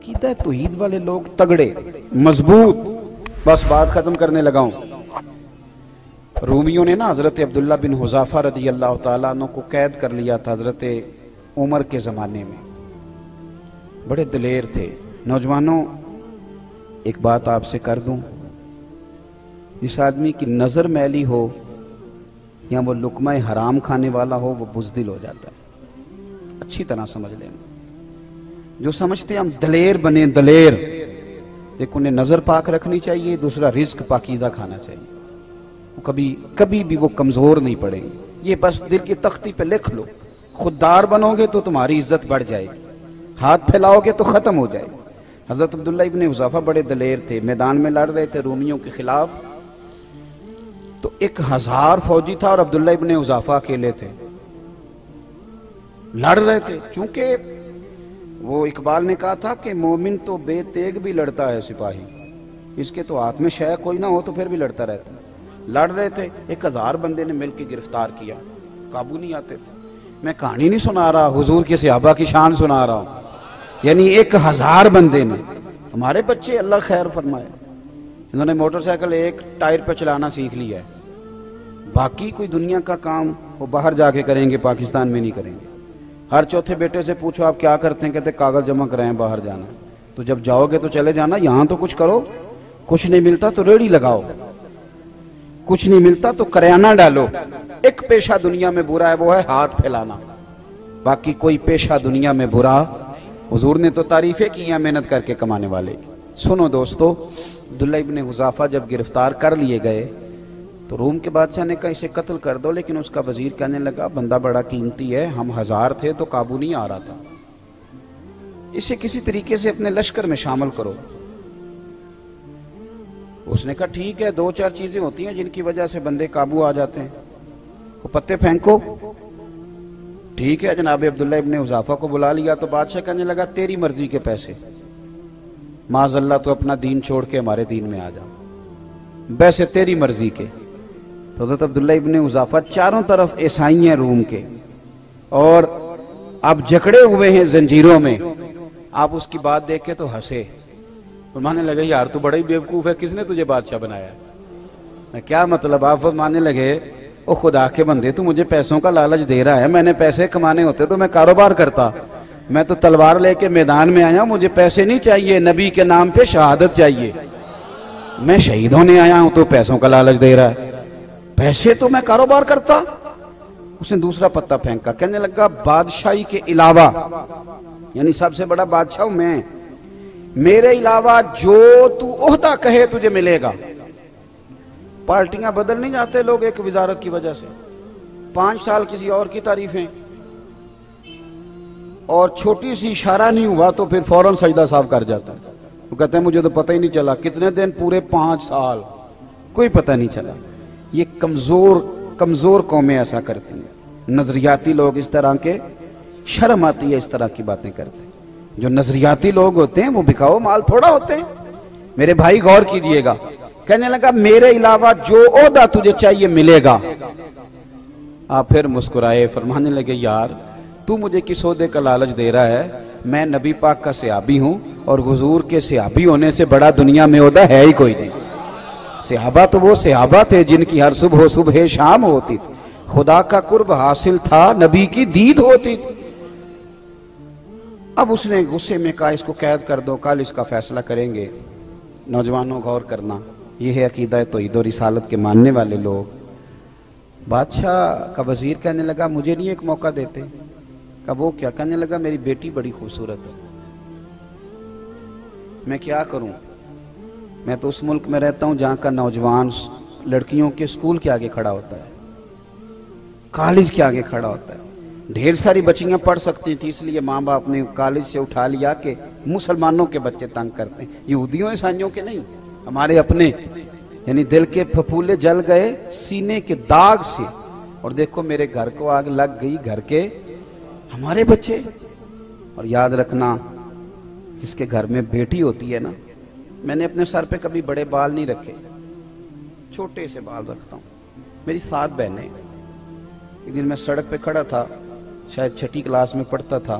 عقیدہ توحید والے لوگ تگڑے مضبوط. بس بات ختم کرنے لگا ہوں. رومیوں نے نا حضرت عبداللہ بن حذافہ رضی اللہ تعالیٰ عنہ کو قید کر لیا تھا حضرت عمر کے زمانے میں. بڑے دلیر تھے. نوجوانوں ایک بات آپ سے کر دوں، جس آدمی کی نظر میلی ہو یا وہ لقمہ حرام کھانے والا ہو وہ بزدل ہو جاتا ہے. اچھی طرح سمجھ لیں. جو سمجھتے ہیں ہم دلیر بنے دلیر، ایک انہیں نظر پاک رکھنی چاہیے، دوسرا رزق پاکیزہ کھانا چاہیے. کبھی بھی وہ کمزور نہیں پڑیں گے. یہ بس دل کی تختی پہ لکھ لو. خوددار بنو گے تو تمہاری عزت بڑھ جائے گی، ہاتھ پھیلاؤ گے تو ختم ہو جائے گی. حضرت عبداللہ ابن حذافہ بڑے دلیر تھے. میدان میں لڑ رہے تھے رومیوں کے خلاف. تو 1000 فوجی تھا اور عبداللہ ابن حذافہ اکیلے تھے. لڑ رہے تھے. چونکہ وہ اقبال نے کہا تھا کہ مومن تو بے تیگ بھی لڑتا ہے سپاہی، اس کے تو ہاتھ میں شے کوئی نہ ہو تو پھر بھی لڑتا رہتا ہے. لڑ رہے تھے. 1000 بندے نے مل کے گرفتار کیا. قابو نہیں آتے تھے. میں کہانی نہیں سنا رہا، حضور کے صحابہ کی شان سنا رہا ہوں. یعنی 1000 بندے نے. ہمارے بچے اللہ خیر فرمائے، انہوں نے موٹر سائیکل ایک ٹائر پہ چلانا سیکھ لیا ہے. باقی کوئی دنیا کا کام وہ باہر جا کے کریں گے، پاکستان میں نہیں کریں گے. ہر چوتھے بیٹے سے پوچھو آپ کیا کرتے ہیں، کہتے کاغذ جمع کرائیں باہر جانا. تو جب جاؤ گے تو چلے جانا، یہاں تو کچھ کرو. کچھ نہیں ملتا تو ریڑھی لگاؤ، کچھ نہیں ملتا تو کریانہ ڈالو. ایک پیشہ دنیا میں برا ہے، وہ ہے ہاتھ پھیلانا. باقی کوئی پیشہ دنیا میں برا، حضور نے تو تعریفیں کی ہیں محنت کر کے کمانے والے. سنو دوستو، عبداللہ ابن حذافہ جب گرفتار کر لیے گئے تو روم کے بادشاہ نے کہا اسے قتل کر دو. لیکن اس کا وزیر کہنے لگا بندہ بڑا قیمتی ہے، ہم 1000 تھے تو قابو نہیں آ رہا تھا، اسے کسی طریقے سے اپنے لشکر میں شامل کرو. اس نے کہا ٹھیک ہے، 2-4 چیزیں ہوتی ہیں جن کی وجہ سے بندے قابو آ جاتے ہیں. وہ پتے پھینکو. ٹھیک ہے، جناب عبداللہ ابن حذافہ کو بلا لیا تو بادشاہ کہنے لگا تیری مرضی کے پیسے، معاذ اللہ تو اپنا دین چھوڑ کے ہمارے دین میں آ جا، ویسے تیری مرضی کے. تو حضرت عبداللہ ابن حذافہ چاروں طرف عیسائی ہیں روم کے، اور اب جکڑے ہوئے ہیں زنجیروں میں. آپ اس کی بات دیکھ کے تو ہنسے، فرمانے لگے یار تو بڑا ہی بیوقوف ہے، کس نے تجھے بادشاہ بنایا؟ کیا مطلب؟ آپ فرمانے لگے او خدا کے بندے، تو مجھے پیسوں کا لالچ دے رہا ہے. میں نے پیسے کمانے ہوتے تو میں کاروبار کرتا، میں تو تلوار لے کے میدان میں آیا ہوں. مجھے پیسے نہیں چاہیے، نبی کے نام پہ شہادت چاہیے. میں شہید ہونے آیا ہوں تو پیسوں کا لالچ دے رہا ہے، پیسے تو میں کاروبار کرتا. اس نے دوسرا پتہ پھینکا، کہنے لگا بادشاہی کے علاوہ، یعنی سب سے بڑا بادشاہ ہوں میں، میرے علاوہ جو تو عہدہ کہے تجھے ملے گا. پارٹیاں بدل نہیں جاتے لوگ ایک وزارت کی وجہ سے. 5 سال کسی اور کی تعریفیں، اور چھوٹی سی اشارہ نہیں ہوا تو پھر فوراً سجدہ صاف کر جاتا ہے. وہ کہتے ہیں مجھے تو پتہ ہی نہیں چلا، کتنے دن پورے 5 سال کوئی پتہ نہیں چلا. یہ کمزور قومیں ایسا کرتی ہیں. نظریاتی لوگ اس طرح کے، شرم آتی ہے اس طرح کی باتیں کرتے ہیں. جو نظریاتی لوگ ہوتے ہیں وہ بکاؤ مال تھوڑا ہوتے ہیں. میرے بھائی غور کیجئے گا. کہنے لگا میرے علاوہ جو عہدہ تجھے چاہیے ملے گا. آپ پھر مسکرائے، فرمانے لگے یار تو مجھے کس عہدے کا لالچ دے رہا ہے؟ میں نبی پاک کا صحابی ہوں، اور حضور کے صحابی ہونے سے بڑا دنیا میں عہدہ ہے ہی کوئی نہیں. صحابہ تو وہ صحابہ تھے جن کی ہر صبح شام ہوتی تھی، خدا کا قرب حاصل تھا، نبی کی دید ہوتی تھی. اب اس نے غصے میں کہا اس کو قید کر دو، کل اس کا فیصلہ کریں گے. نوجوانوں غور کرنا، یہ ہے عقیدہ توحید و رسالت کے ماننے والے لوگ. بادشاہ کا وزیر کہنے لگا مجھے نہیں ایک موقع دیتے؟ کہا وہ کیا؟ کہنے لگا میری بیٹی بڑی خوبصورت ہے، میں کیا کروں؟ میں تو اس ملک میں رہتا ہوں جہاں کا نوجوان لڑکیوں کے اسکول کے آگے کھڑا ہوتا ہے، کالج کے آگے کھڑا ہوتا ہے. ڈھیر ساری بچیاں پڑھ سکتی تھی، اس لیے ماں باپ نے کالج سے اٹھا لیا کہ مسلمانوں کے بچے تنگ کرتے ہیں، یہودیوں عیسائیوں کے نہیں، ہمارے اپنے. یعنی دل کے پھپھولے جل گئے سینے کے داغ سے. اور دیکھو میرے گھر کو آگ لگ گئی، گھر کے ہمارے بچے. اور یاد رکھنا جس کے گھر میں بیٹی ہوتی ہے نا، میں نے اپنے سر پہ کبھی بڑے بال نہیں رکھے، چھوٹے سے بال رکھتا ہوں. میری 7 بہنیں. ایک دن میں سڑک پہ کھڑا تھا، شاید 6ٹھی کلاس میں پڑھتا تھا،